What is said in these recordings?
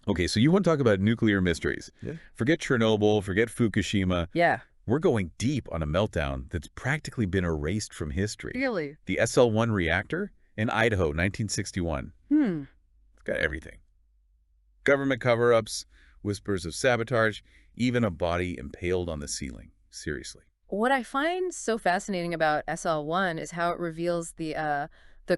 Okay, so you want to talk about nuclear mysteries. Yeah. Forget Chernobyl, forget Fukushima. Yeah. We're going deep on a meltdown that's practically been erased from history. Really? The SL-1 reactor in Idaho, 1961. It's got everything. Government cover-ups, whispers of sabotage, even a body impaled on the ceiling. Seriously. What I find so fascinating about SL-1 is how it reveals the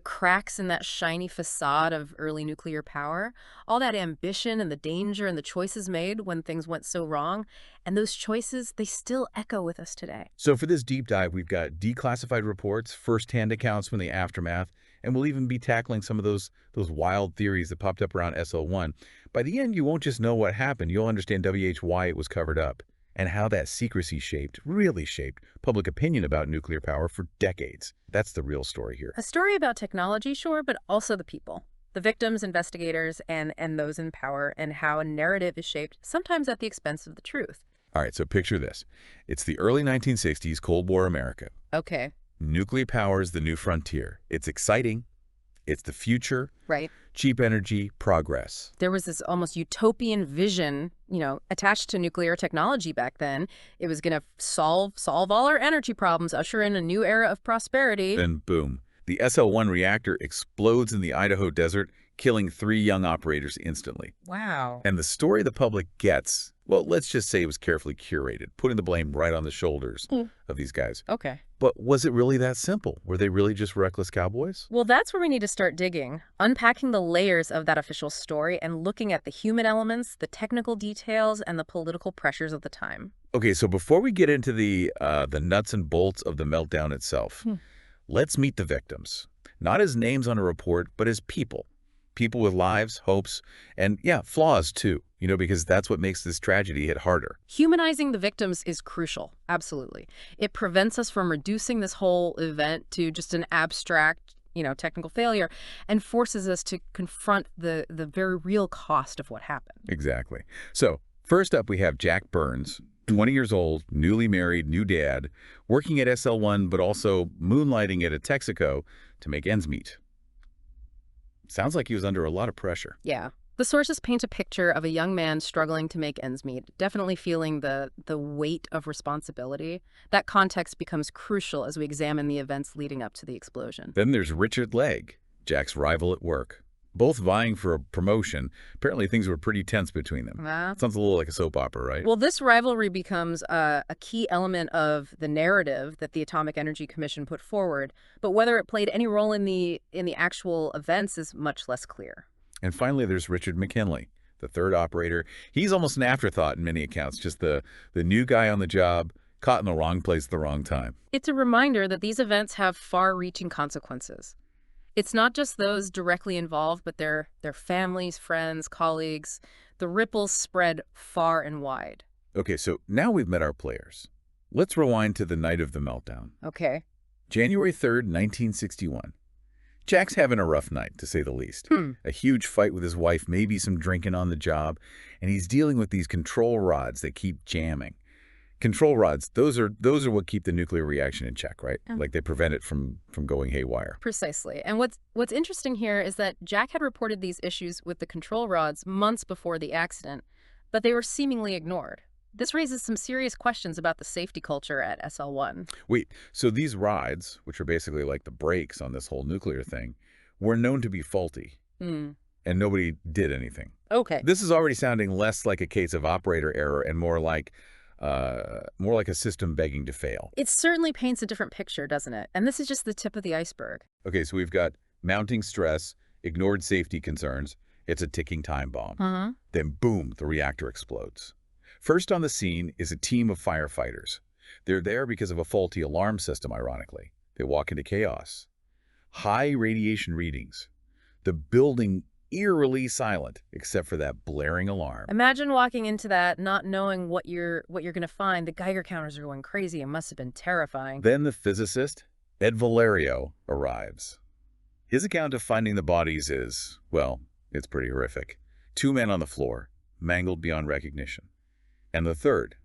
cracks in that shiny facade of early nuclear power, all that ambition and the danger and the choices made when things went so wrong. And those choices, they still echo with us today. So for this deep dive, we've got declassified reports, first-hand accounts from the aftermath, and we'll even be tackling some of those wild theories that popped up around SL-1. By the end, you won't just know what happened, you'll understand why it was covered up, and how that secrecy really shaped public opinion about nuclear power for decades. That's the real story here. A story about technology, sure, but also the people. The victims, investigators, and those in power, and how a narrative is shaped, sometimes at the expense of the truth. All right, so picture this. It's the early 1960s, Cold War America. Okay. Nuclear power is the new frontier. It's exciting. It's the future. Right. Cheap energy, progress. There was this almost utopian vision, attached to nuclear technology back then. It was going to solve all our energy problems, usher in a new era of prosperity. Then boom, the SL-1 reactor explodes in the Idaho desert, killing 3 young operators instantly. Wow. And the story the public gets, well, let's just say it was carefully curated, putting the blame right on the shoulders of these guys. Okay. But was it really that simple? Were they really just reckless cowboys? Well, that's where we need to start digging, unpacking the layers of that official story and looking at the human elements, the technical details, and the political pressures of the time. Okay, so before we get into the nuts and bolts of the meltdown itself, let's meet the victims. Not as names on a report, but as people. People with lives, hopes, and yeah, flaws too, because that's what makes this tragedy hit harder. Humanizing the victims is crucial, absolutely. It prevents us from reducing this whole event to just an abstract, technical failure, and forces us to confront the very real cost of what happened. Exactly. So first up, we have Jack Burns, 20 years old, newly married, new dad, working at SL-1, but also moonlighting at a Texaco to make ends meet. Sounds like he was under a lot of pressure. Yeah. The sources paint a picture of a young man struggling to make ends meet, definitely feeling the weight of responsibility. That context becomes crucial as we examine the events leading up to the explosion. Then there's Richard Legg, Jack's rival at work. Both vying for a promotion. Apparently things were pretty tense between them. Sounds a little like a soap opera, right? Well, this rivalry becomes a key element of the narrative that the Atomic Energy Commission put forward, but whether it played any role in the actual events is much less clear. And finally, there's Richard McKinley, the third operator. He's almost an afterthought in many accounts, just the new guy on the job, caught in the wrong place at the wrong time. It's a reminder that these events have far-reaching consequences. It's not just those directly involved, but their families, friends, colleagues. The ripples spread far and wide. Okay, so now we've met our players. Let's rewind to the night of the meltdown. Okay. January 3rd, 1961. Jack's having a rough night, to say the least. A huge fight with his wife, maybe some drinking on the job, and he's dealing with these control rods that keep jamming. Control rods, those are what keep the nuclear reaction in check, right? Like they prevent it from going haywire. Precisely. And what's interesting here is that Jack had reported these issues with the control rods months before the accident, but they were seemingly ignored. This raises some serious questions about the safety culture at SL-1. Wait, so these rods, which are basically like the brakes on this whole nuclear thing, were known to be faulty, and nobody did anything. Okay. This is already sounding less like a case of operator error and more like a system begging to fail. It certainly paints a different picture, doesn't it? And this is just the tip of the iceberg. Okay, so we've got mounting stress, ignored safety concerns. It's a ticking time bomb. Then boom, the reactor explodes. First on the scene is a team of firefighters. They're there because of a faulty alarm system, ironically. They walk into chaos. High radiation readings. The building eerily silent, except for that blaring alarm. Imagine walking into that, not knowing what you're going to find. The Geiger counters are going crazy. It must have been terrifying. Then the physicist, Ed Valerio, arrives. His account of finding the bodies is, well, it's pretty horrific. 2 men on the floor, mangled beyond recognition. And the third,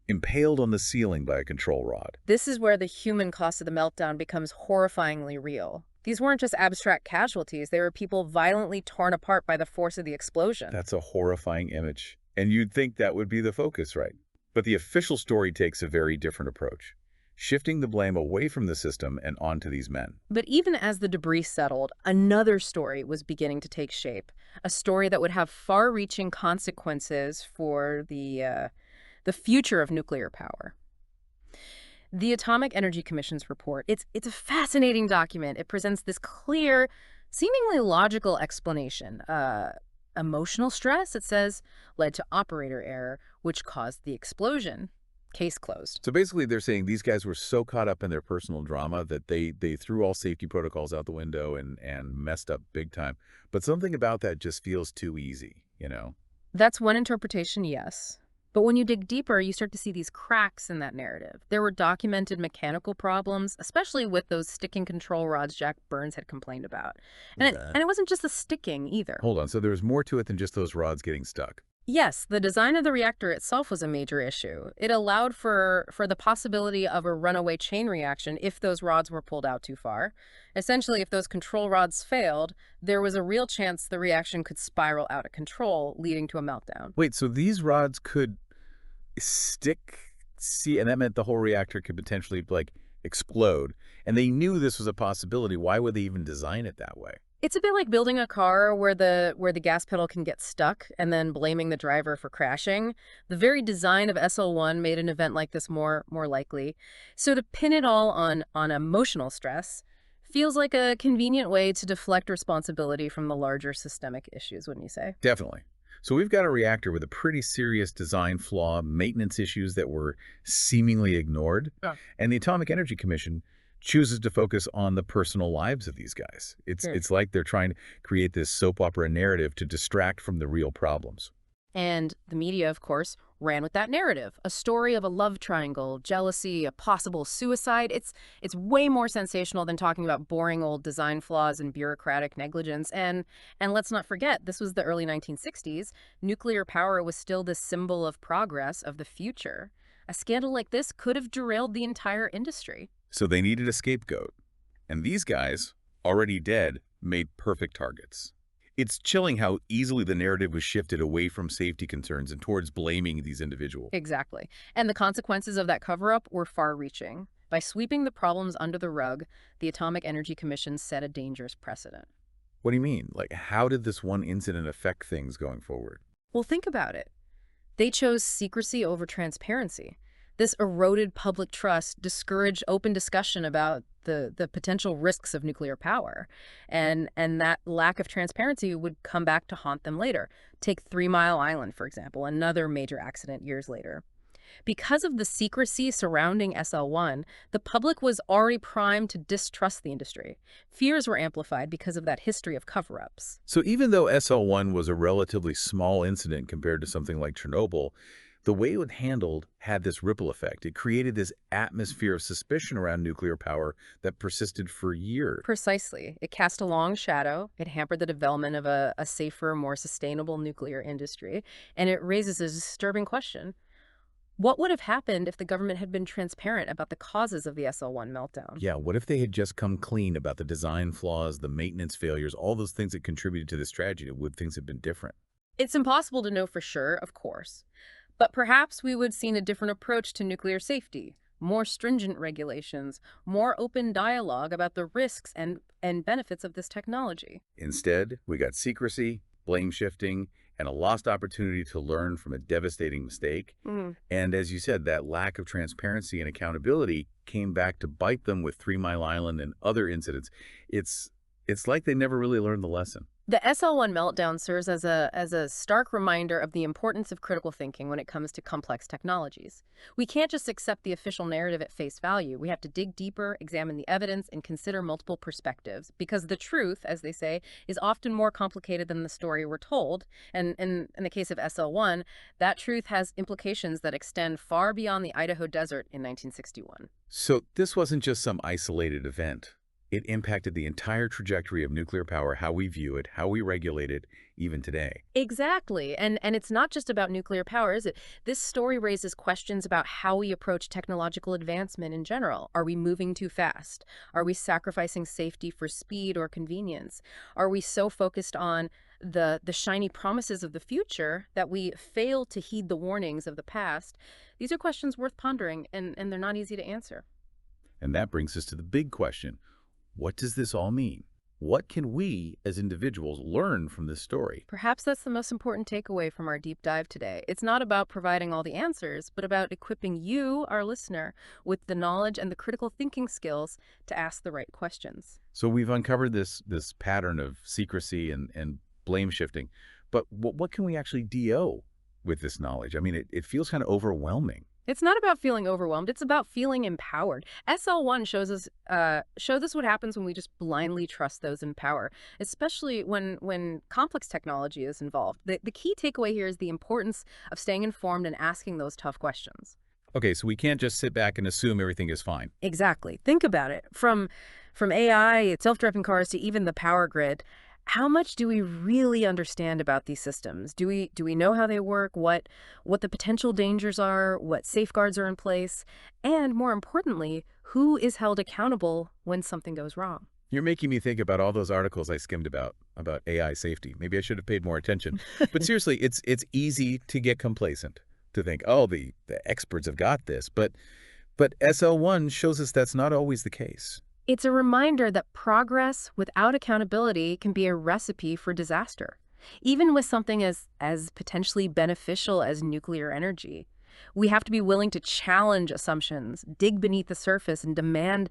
impaled on the ceiling by a control rod. This is where the human cost of the meltdown becomes horrifyingly real. These weren't just abstract casualties, they were people violently torn apart by the force of the explosion. That's a horrifying image. And you'd think that would be the focus, right? But the official story takes a very different approach, shifting the blame away from the system and onto these men. But even as the debris settled, another story was beginning to take shape, a story that would have far-reaching consequences for the future of nuclear power. The Atomic Energy Commission's report, it's a fascinating document. It presents this clear, seemingly logical explanation. Emotional stress, it says, led to operator error, which caused the explosion. Case closed. So basically, they're saying these guys were so caught up in their personal drama that they threw all safety protocols out the window and messed up big time. But something about that just feels too easy, you know? That's one interpretation, yes. But when you dig deeper, you start to see these cracks in that narrative. There were documented mechanical problems, especially with those sticking control rods Jack Burns had complained about. And it wasn't just the sticking either. Hold on, so there was more to it than just those rods getting stuck. Yes, the design of the reactor itself was a major issue. It allowed for the possibility of a runaway chain reaction if those rods were pulled out too far. Essentially, if those control rods failed, there was a real chance the reaction could spiral out of control, leading to a meltdown. Wait, so these rods could stick, see, and that meant the whole reactor could potentially, like, explode. And they knew this was a possibility. Why would they even design it that way? It's a bit like building a car where the gas pedal can get stuck and then blaming the driver for crashing. The very design of SL1 made an event like this more likely. So to pin it all on emotional stress feels like a convenient way to deflect responsibility from the larger systemic issues, wouldn't you say? Definitely. So we've got a reactor with a pretty serious design flaw, maintenance issues that were seemingly ignored. Yeah. And the Atomic Energy Commission chooses to focus on the personal lives of these guys. It's like they're trying to create this soap opera narrative to distract from the real problems. And the media, of course, ran with that narrative. A story of a love triangle, jealousy, a possible suicide. It's way more sensational than talking about boring old design flaws and bureaucratic negligence. And let's not forget, this was the early 1960s. Nuclear power was still the symbol of progress, of the future. A scandal like this could have derailed the entire industry. So they needed a scapegoat. And these guys, already dead, made perfect targets. It's chilling how easily the narrative was shifted away from safety concerns and towards blaming these individuals. Exactly. And the consequences of that cover-up were far-reaching. By sweeping the problems under the rug, the Atomic Energy Commission set a dangerous precedent. What do you mean? Like, how did this one incident affect things going forward? Well, think about it. They chose secrecy over transparency. This eroded public trust, discouraged open discussion about the potential risks of nuclear power. And that lack of transparency would come back to haunt them later. Take 3 Mile Island, for example, another major accident years later. Because of the secrecy surrounding SL1, the public was already primed to distrust the industry. Fears were amplified because of that history of cover-ups. So even though SL1 was a relatively small incident compared to something like Chernobyl, the way it was handled had this ripple effect. It created this atmosphere of suspicion around nuclear power that persisted for years. Precisely. It cast a long shadow. It hampered the development of a safer, more sustainable nuclear industry. And it raises a disturbing question. What would have happened if the government had been transparent about the causes of the SL1 meltdown? Yeah, what if they had just come clean about the design flaws, the maintenance failures, all those things that contributed to this tragedy? Would things have been different? It's impossible to know for sure, of course. But perhaps we would have seen a different approach to nuclear safety, more stringent regulations, more open dialogue about the risks and benefits of this technology. Instead, we got secrecy, blame shifting, and a lost opportunity to learn from a devastating mistake. And as you said, that lack of transparency and accountability came back to bite them with 3 Mile Island and other incidents. It's like they never really learned the lesson. The SL1 meltdown serves as a stark reminder of the importance of critical thinking when it comes to complex technologies. We can't just accept the official narrative at face value. We have to dig deeper, examine the evidence, and consider multiple perspectives, because the truth, as they say, is often more complicated than the story we're told. And in the case of SL1, that truth has implications that extend far beyond the Idaho desert in 1961. So this wasn't just some isolated event. It impacted the entire trajectory of nuclear power, how we view it, how we regulate it, even today. Exactly. And it's not just about nuclear power, is it? This story raises questions about how we approach technological advancement in general. Are we moving too fast? Are we sacrificing safety for speed or convenience? Are we so focused on the shiny promises of the future that we fail to heed the warnings of the past? These are questions worth pondering, and they're not easy to answer. And that brings us to the big question. What does this all mean? What can we, as individuals, learn from this story? Perhaps that's the most important takeaway from our deep dive today. It's not about providing all the answers, but about equipping you, our listener, with the knowledge and the critical thinking skills to ask the right questions. So we've uncovered this pattern of secrecy and blame shifting, but what can we actually do with this knowledge? I mean, it feels kind of overwhelming. It's not about feeling overwhelmed. It's about feeling empowered. SL1 shows us what happens when we just blindly trust those in power, especially when complex technology is involved. The key takeaway here is the importance of staying informed and asking those tough questions. Okay, so we can't just sit back and assume everything is fine. Exactly. Think about it. From AI, self-driving cars to even the power grid, how much do we really understand about these systems? Do we know how they work, what the potential dangers are, what safeguards are in place, and more importantly, who is held accountable when something goes wrong? You're making me think about all those articles I skimmed about AI safety. Maybe I should have paid more attention. But seriously, it's easy to get complacent, to think, oh, the experts have got this. But SL1 shows us that's not always the case. It's a reminder that progress without accountability can be a recipe for disaster, even with something as potentially beneficial as nuclear energy. We have to be willing to challenge assumptions, dig beneath the surface, and demand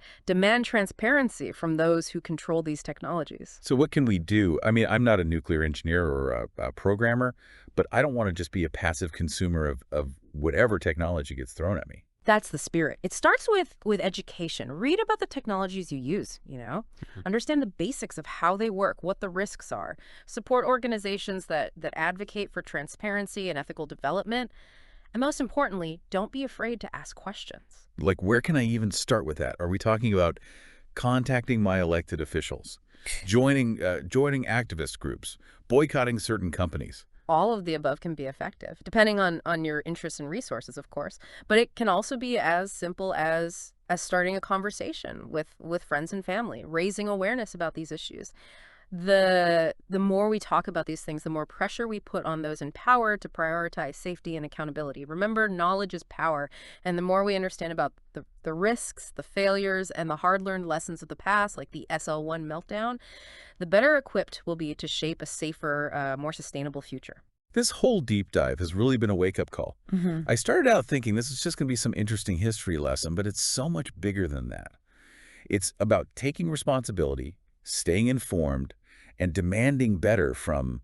transparency from those who control these technologies. So what can we do? I mean, I'm not a nuclear engineer or a programmer, but I don't want to just be a passive consumer of whatever technology gets thrown at me. That's the spirit. It starts with education. Read about the technologies you use, you know? Understand the basics of how they work, what the risks are. Support organizations that advocate for transparency and ethical development. And most importantly, don't be afraid to ask questions. Like, where can I even start with that? Are we talking about contacting my elected officials, joining activist groups, boycotting certain companies? All of the above can be effective, depending on your interests and resources, of course. But it can also be as simple as starting a conversation with friends and family, raising awareness about these issues. The more we talk about these things, the more pressure we put on those in power to prioritize safety and accountability. Remember, knowledge is power, and the more we understand about the risks, the failures, and the hard-learned lessons of the past, like the SL1 meltdown, the better equipped we'll be to shape a safer, more sustainable future. This whole deep dive has really been a wake-up call. I started out thinking this is just going to be some interesting history lesson, but it's so much bigger than that. It's about taking responsibility, staying informed, and demanding better from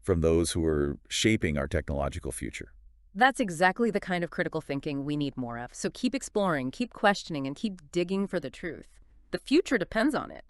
those who are shaping our technological future. That's exactly the kind of critical thinking we need more of. So keep exploring, keep questioning, and keep digging for the truth. The future depends on it.